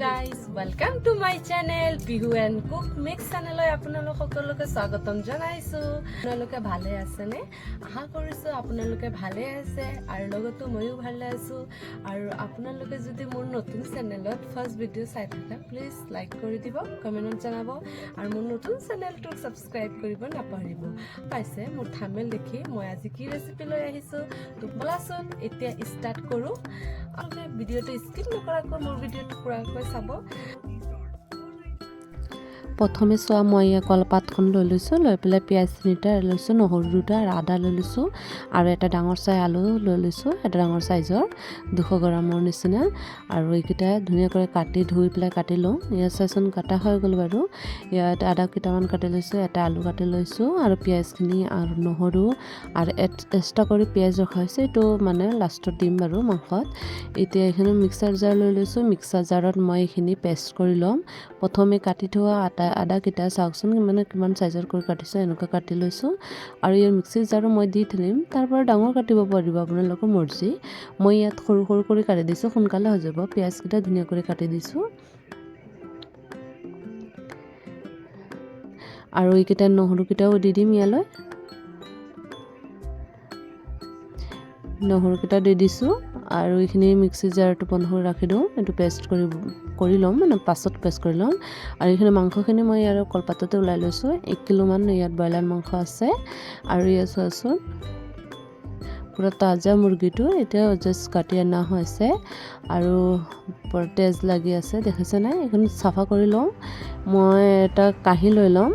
guys, welcome to my channel Pihu and Cook Mix channel আপোনালোক সকলোকে স্বাগতম জনাইছো। আপোনালোকে ভালে আছে নে? আশা কৰিছো আপোনালোকে ভালে আছে আৰু লগতো ময়ো ভালে আছো। আৰু আপোনালোকে যদি মোৰ নতুন চেনেলত ফাৰ্স্ট ভিডিও চাই থাকা প্লিজ লাইক কৰি দিব, কমেন্টত জনাব আৰু মোৰ নতুন চেনেলটো সাবস্ক্ৰাইব কৰিব নাপাহৰিব। পাইছে মোৰ থাম্বনেল দেখি মই আজি কি ৰেচিপি লৈ আহিছো তো বলাচোন এতিয়া ষ্টাৰ্ট কৰো। আৰু ভিডিওটো স্কিপ নকৰাকৈ মোৰ ভিডিওটো পুৰাকৈ চাব। প্ৰথমে চোৱা মই কলপাতখন লৈ লৈছোঁ, লৈ পেলাই পিঁয়াজ 3টা লৈছোঁ, নহৰু 2টা আৰু আদা লৈ লৈছোঁ আৰু এটা ডাঙৰ চাই আলু লৈ লৈছোঁ, এটা ডাঙৰ চাইজৰ 200 গ্ৰামৰ নিচিনা। আৰু এইকেইটা ধুনীয়াকৈ কাটি ধুই পেলাই কাটি লওঁ। ইয়াত চাইচোন কাটা হৈ গ'ল বাৰু। ইয়াত আদা কেইটামান কাটি লৈছোঁ, এটা আলু কাটি লৈছোঁ আৰু পিঁয়াজখিনি আৰু নহৰু আৰু এক্সট্ৰা কৰি পিঁয়াজ ৰখা হৈছে, এইটো মানে লাষ্টত দিম বাৰু মাংসত। এতিয়া এইখিনি মিক্সাৰ জাৰ লৈ লৈছোঁ, মিক্সাৰ জাৰত মই এইখিনি পেষ্ট কৰি ল'ম। প্ৰথমে কাটি থোৱা আদাকেইটা চাওকচোন মানে কিমান চাইজৰ কৰি কাটিছোঁ, এনেকুৱা কাটি লৈছোঁ। আৰু ইয়াৰ মিক্সিৰ জাৰো মই দি থাকিম, তাৰ পৰা ডাঙৰ কাটিব পাৰিব আপোনালোকৰ মৰ্জি। মই ইয়াত সৰু সৰু কৰি কাটি দিছোঁ, সোনকালে হৈ যাব। পিঁয়াজকেইটা ধুনীয়া কৰি কাটি দিছোঁ আৰু এইকেইটা নহৰুকেইটাও দি দিম ইয়ালৈ। নহৰুকেইটা দি দিছোঁ আৰু এইখিনি মিক্সিৰ জাৰটো বন্ধ কৰি ৰাখি দিওঁ। এইটো পেষ্ট কৰি ল'ম, মানে পাছত পেষ্ট কৰি ল'ম। আৰু এইখিনি মাংসখিনি মই ইয়াৰ কলপাততে ওলাই লৈছোঁ। 1 কিলোমান ইয়াত ব্ৰইলাৰ মাংস আছে আৰু ইয়াত চোৱাচোন পুৰা তাজা মুৰ্গীটো এতিয়া জাষ্ট কাটি অনা হৈছে আৰু তেজ লাগি আছে, দেখিছে নাই? এইখিনি চাফা কৰি লওঁ। মই এটা কাঁহী লৈ ল'ম,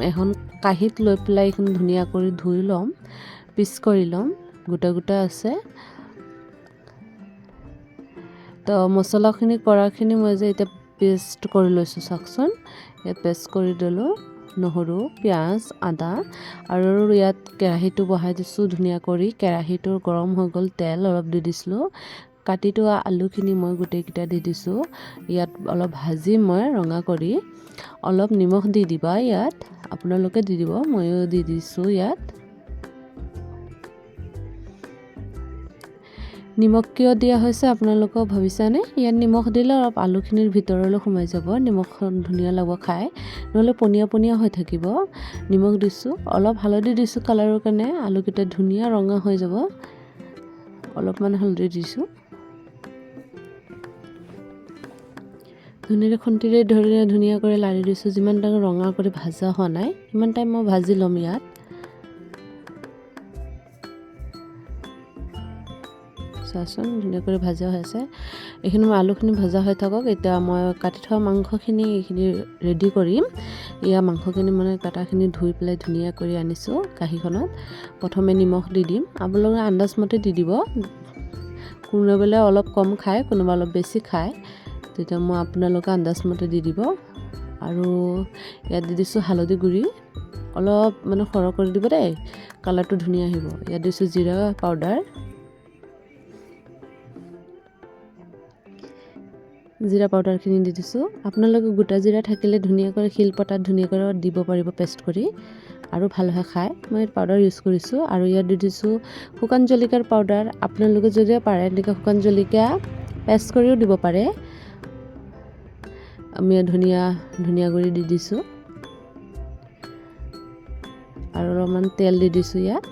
এখন কাঁহীত লৈ পেলাই এইখিনি ধুনীয়া কৰি ধুই ল'ম, পিচ কৰি ল'ম। গোটা গোটা আছে তো মছলাখিনি কৰাখিনি মই যে এতিয়া পেষ্ট কৰি লৈছোঁ চাওকচোন। ইয়াত পেষ্ট কৰি দিলোঁ নহৰু, পিঁয়াজ, আদা আৰু ইয়াত কেৰাহীটো বহাই দিছোঁ ধুনীয়া কৰি। কেৰাহীটো গৰম হৈ গ'ল, তেল অলপ দি দিছিলোঁ। কাটি থোৱা আলুখিনি মই গোটেইকেইটা দি দিছোঁ। ইয়াত অলপ ভাজি মই ৰঙা কৰি অলপ নিমখ দি দিবা, ইয়াত আপোনালোকে দি দিব, ময়ো দি দিছোঁ। ইয়াত নিমখ কিয় দিয়া হৈছে আপোনালোকেও ভাবিছানে? ইয়াত নিমখ দিলে অলপ আলুখিনিৰ ভিতৰলৈ সোমাই যাব, নিমখ ধুনীয়া লাগিব খাই, নহ'লে পনীয়া পনীয়া হৈ থাকিব। নিমখ দিছোঁ, অলপ হালধি দিছোঁ কালাৰৰ কাৰণে, আলুকেইটা ধুনীয়া ৰঙা হৈ যাব। অলপমান হালধি দিছোঁ, ধুনীয়াকৈ খুন্তিৰে ধুনীয়া কৰি লাৰি দিছোঁ। যিমান টাইম ৰঙা কৰি ভাজা হোৱা নাই সিমান টাইম মই ভাজি ল'ম। ইয়াত চোৱাচোন ধুনীয়াকৈ ভাজা হৈ আছে। এইখিনি মই আলুখিনি ভাজা হৈ থাকক। এতিয়া মই কাটি থোৱা মাংসখিনি এইখিনি ৰেডি কৰিম। ইয়াৰ মাংসখিনি মানে কাটাখিনি ধুই পেলাই ধুনীয়া কৰি আনিছোঁ কাঁহীখনত। প্ৰথমে নিমখ দি দিম, আপোনালোকে আন্দাজমতে দি দিব। কোনোবাই অলপ কম খায়, কোনোবা অলপ বেছি খায়, তেতিয়া মই আপোনালোকে আন্দাজমতে দি দিব। আৰু ইয়াত দি দিছোঁ হালধি গুড়ি, অলপ মানে সৰহ কৰি দিব দেই, কালাৰটো ধুনীয়া আহিব। ইয়াত দিছোঁ জিৰা পাউডাৰ, জিৰা পাউডাৰখিনি দি দিছোঁ। আপোনালোকে গোটা জিৰা থাকিলে ধুনীয়াকৈ শিলপতাত ধুনীয়াকৈ দিব পাৰিব পেষ্ট কৰি, আৰু ভাল হয় খাই। মই পাউডাৰ ইউজ কৰিছোঁ। আৰু ইয়াত দি দিছোঁ শুকান জলকীয়াৰ পাউডাৰ। আপোনালোকে যদি পাৰে এনেকৈ শুকান জলকীয়া পেষ্ট কৰিও দিব পাৰে। আমি ধনিয়া গুড়ি দি দিছোঁ আৰু অলপমান তেল দি দিছোঁ। ইয়াত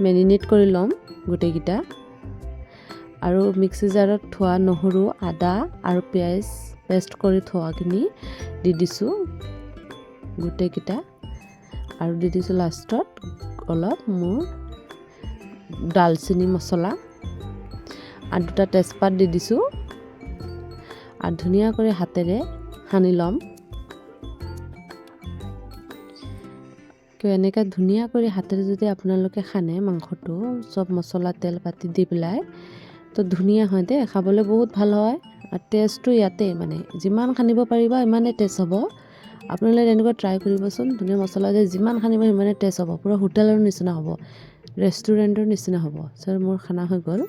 মেৰিনেট কৰি ল'ম গোটেইকেইটা। আৰু মিক্সি জাৰত থোৱা নহৰু, আদা আৰু পিঁয়াজ পেষ্ট কৰি থোৱাখিনি দি দিছোঁ গোটেইকেইটা। আৰু দি দিছোঁ লাষ্টত অলপ মোৰ ডালচেনি মছলা আৰু 2টা তেজপাত দি দিছোঁ। আৰু ধুনীয়া কৰি হাতেৰে সানি ল'ম। এনেকৈ ধুনীয়া কৰি হাতেৰে যদি আপোনালোকে সানে মাংসটো, চব মছলা তেল পাতি দি পেলাই, তো ধুনীয়া হয় দেই, খাবলৈ বহুত ভাল হয়। আৰু টেষ্টটো ইয়াতে মানে যিমান সানিব পাৰিবা ইমানেই টেষ্ট হ'ব। আপোনালোকে এনেকুৱা ট্ৰাই কৰিবচোন। ধুনীয়া মছলা দিয়ে যিমান সানিব সিমানেই টেষ্ট হ'ব, পূৰা হোটেলৰ নিচিনা হ'ব, ৰেষ্টুৰেণ্টৰ নিচিনা হ'ব। মোৰ খানা হৈ গ'ল।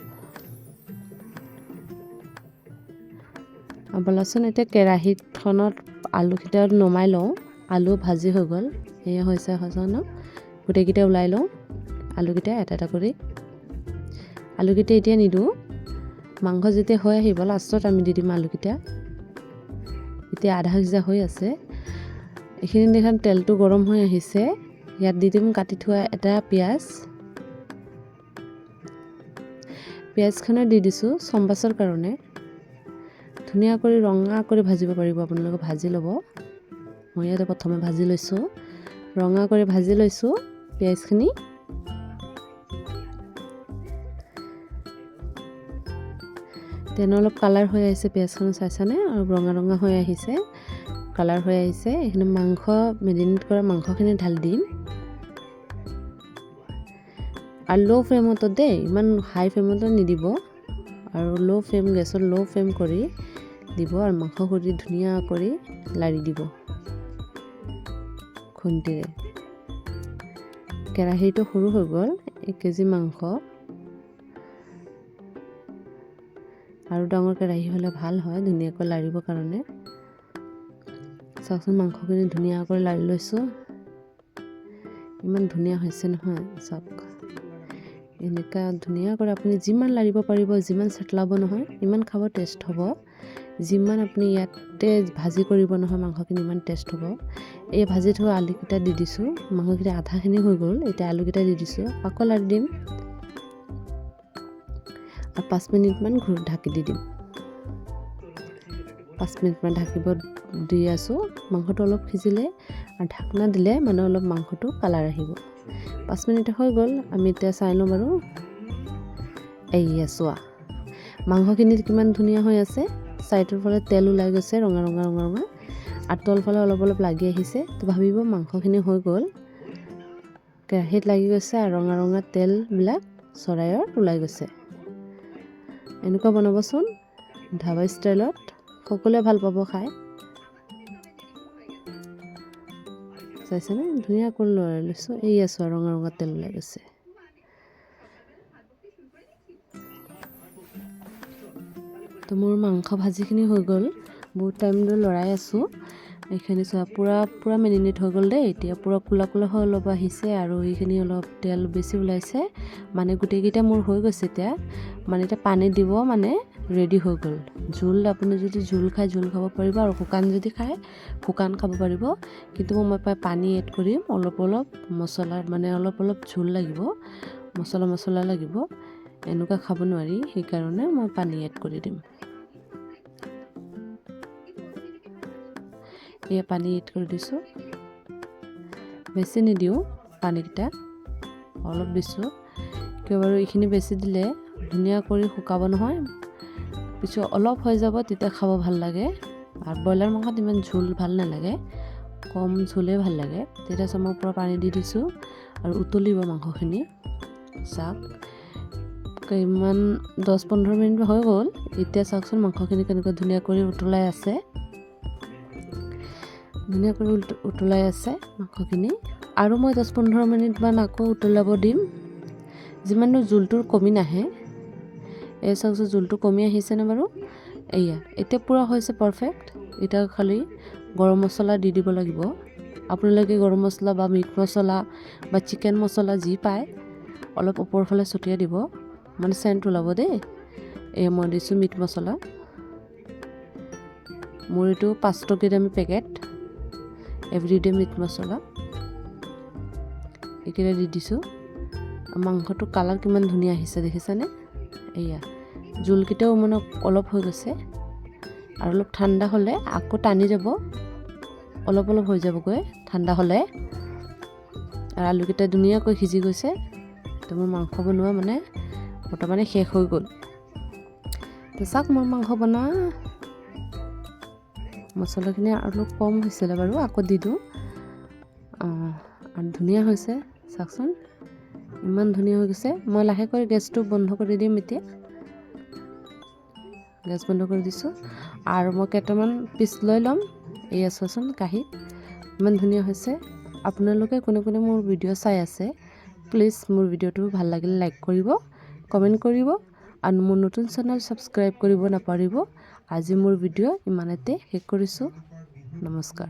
বলাচোন এতিয়া কেৰাহীখনত আলুকেইটা নমাই লওঁ। আলু ভাজি হৈ গ'ল, এয়া হৈছে ন। গোটেইকেইটা ওলাই লওঁ আলুকেইটা এটা এটা কৰি। আলুকেইটা এতিয়া নিদিওঁ, মাংস যেতিয়া হৈ আহিব লাষ্টত আমি দি দিম আলুকেইটা। এতিয়া আধা সিজা হৈ আছে। এইখিনি দেখোন তেলটো গৰম হৈ আহিছে। ইয়াত দি দিম কাটি থোৱা এটা পিঁয়াজ। পিঁয়াজখনে দি দিছোঁ চম্বাছৰ কাৰণে। ধুনীয়া কৰি ৰঙা কৰি ভাজিব পাৰিব, আপোনালোকে ভাজি ল'ব। মই ইয়াতে প্ৰথমে ভাজি লৈছোঁ, ৰঙা কৰি ভাজি লৈছোঁ পিঁয়াজখিনি। তেনে অলপ কালাৰ হৈ আহিছে পিঁয়াজখন, চাইছানে? অলপ ৰঙা ৰঙা হৈ আহিছে, কালাৰ হৈ আহিছে। এইখিনি মাংস মেৰিনেট কৰা মাংসখিনি ঢালি দিম। আৰু ল' ফ্লেমতো দেই, ইমান হাই ফ্লেমতো নিদিব। আৰু গেছত ল' ফ্লেম কৰি দিব। আৰু মাংসখিনি ধুনীয়া কৰি লাৰি দিব খুন্তিৰে। কেৰাহীটো সৰু হৈ গ'ল, 1 কেজি মাংস। আৰু ডাঙৰ কেৰাহী হ'লে ভাল হয় ধুনীয়াকৈ লাৰিবৰ কাৰণে। চাওকচোন মাংসখিনি ধুনীয়াকৈ লাৰি লৈছোঁ। ইমান ধুনীয়া হৈছে নহয়, চাওক। এনেকুৱা ধুনীয়াকৈ আপুনি যিমান লাৰিব পাৰিব, যিমান চেটলাব নহয়, ইমান খাব টেষ্ট হ'ব। যিমান আপুনি ইয়াতে ভাজি কৰিব নহয় মাংসখিনি, ইমান টেষ্ট হ'ব। এই ভাজি থোৱা আলুকেইটা দি দিছোঁ। মাংসখিনি আধাখিনি হৈ গ'ল, এতিয়া আলুকেইটা দি দিছোঁ। আকৌ লাৰি দিম আৰু 5 মিনিটমান ঢাকি দি দিম। 5 মিনিটমান ঢাকিব দি আছোঁ। মাংসটো অলপ সিজিলে আৰু ঢাকনা দিলে মানে অলপ মাংসটো কালাৰ আহিব। 5 মিনিট হৈ গ'ল, আমি এতিয়া চাই লওঁ বাৰু। চোৱা মাংসখিনি কিমান ধুনীয়া হৈ আছে। চাইডৰ ফালে তেল ওলাই গৈছে, ৰঙা ৰঙা ৰঙা ৰঙা, আৰু তলফালে অলপ অলপ লাগি আহিছে। তো ভাবিব মাংসখিনি হৈ গ'ল। কেৰাহীত লাগি গৈছে আৰু ৰঙা ৰঙা তেলবিলাক চৰাইৰ ওলাই গৈছে। এনেকুৱা বনাবচোন ধাবা ষ্টাইলত, সকলোৱে ভাল পাব খাই। চাইছেনে? ধুনীয়াকৈ লৰাই লৈছোঁ। চোৱা ৰঙা ৰঙা তেল ওলাই গৈছে। তো মোৰ মাংস ভাজিখিনি হৈ গ'ল। বহুত টাইম ধৰি লৰাই আছোঁ। এইখিনি চোৱা পূৰা মেৰিনেট হৈ গ'ল দেই। এতিয়া পূৰা ক'লা ক'লা হৈ অলপ আহিছে, আৰু এইখিনি অলপ তেল বেছি ওলাইছে। মানে গোটেইকেইটা মোৰ হৈ গৈছে এতিয়া। মানে এতিয়া পানী দিব, মানে ৰেডি হৈ গ'ল। জোল আপুনি যদি জোল খায় জোল খাব পাৰিব, আৰু শুকান যদি খায় শুকান খাব পাৰিব। কিন্তু মই পানী এড কৰিম অলপ অলপ। মছলাৰ মানে অলপ অলপ জোল লাগিব, মছলা লাগিব। এনেকুৱা খাব নোৱাৰি, সেইকাৰণে মই পানী এড কৰি দিম। এয়া পানী এড কৰি দিছোঁ। বেছি নিদিওঁ পানীকেইটা, অলপ দিছোঁ। কিয় বাৰু এইখিনি বেছি দিলে ধুনীয়া কৰি শুকাব নহয়, পিছত অলপ হৈ যাব, তেতিয়া খাব ভাল লাগে। আৰু ব্ৰইলাৰ মাংসত ইমান ঝোল ভাল নালাগে, কম ঝোলেই ভাল লাগে। তেতিয়া মই ওপৰত পানী দি দিছোঁ আৰু উতলিব মাংসখিনি। চাওক ইমান 10-15 মিনিট হৈ গ'ল। এতিয়া চাওকচোন মাংসখিনি কেনেকৈ ধুনীয়া কৰি উতলাই আছে। মাংসখিনি। আৰু মই 10-15 মিনিটমান আকৌ উতলাব দিম, যিমানো জোলটোৰ কমি নাহে। চাওকচোন জোলটো কমি আহিছেনে বাৰু? এতিয়া পূৰা হৈছে পাৰফেক্ট। এতিয়া খালি গৰম মছলা দি দিব লাগিব। আপোনালোকে গৰম মছলা বা মিট মছলা বা চিকেন মছলা যি পায় অলপ ওপৰৰ ফালে ছটিয়াই দিব, মানে চেণ্ট ওলাব দেই। মই দিছোঁ মিট মছলা। মোৰ এইটো 5 টকীয়া দামী পেকেট এভৰিডে মিট মছলা। এইকেইটা দি দিছোঁ। মাংসটো কালাৰ কিমান ধুনীয়া আহিছে দেখিছেনে? জোলকেইটাও মানে অলপ হৈ গৈছে, আৰু অলপ ঠাণ্ডা হ'লে আকৌ টানি যাব, অলপ অলপ হৈ যাবগৈ ঠাণ্ডা হ'লে। আৰু আলুকেইটা ধুনীয়াকৈ সিজি গৈছে। তো মোৰ মাংস বনোৱা মানে বৰ্তমানে শেষ হৈ গ'ল। তো চাওক মোৰ মাংস বনোৱা মছলাখিনি অলপ কম হৈছিলে বাৰু, আকৌ দি দিওঁ। আৰু ধুনীয়া হৈছে চাওকচোন, ইমান ধুনীয়া হৈ গৈছে। মই লাহেকৈ গেছটো বন্ধ কৰি দিম এতিয়া। গেছ বন্ধ কৰি দিছোঁ, আৰু মই কেইটামান পিচ লৈ ল'ম। চোৱাচোন কাঁহীত ইমান ধুনীয়া হৈছে। আপোনালোকে কোনে কোনে মোৰ ভিডিঅ' চাই আছে, প্লিজ মোৰ ভিডিঅ'টো ভাল লাগিলে লাইক কৰিব, কমেণ্ট কৰিব, আৰু মোৰ নতুন চেনেল ছাবস্ক্ৰাইব কৰিব নাপাহৰিব। আজি মোৰ ভিডিঅ' ইমানতে শেষ কৰিছোঁ। নমস্কাৰ।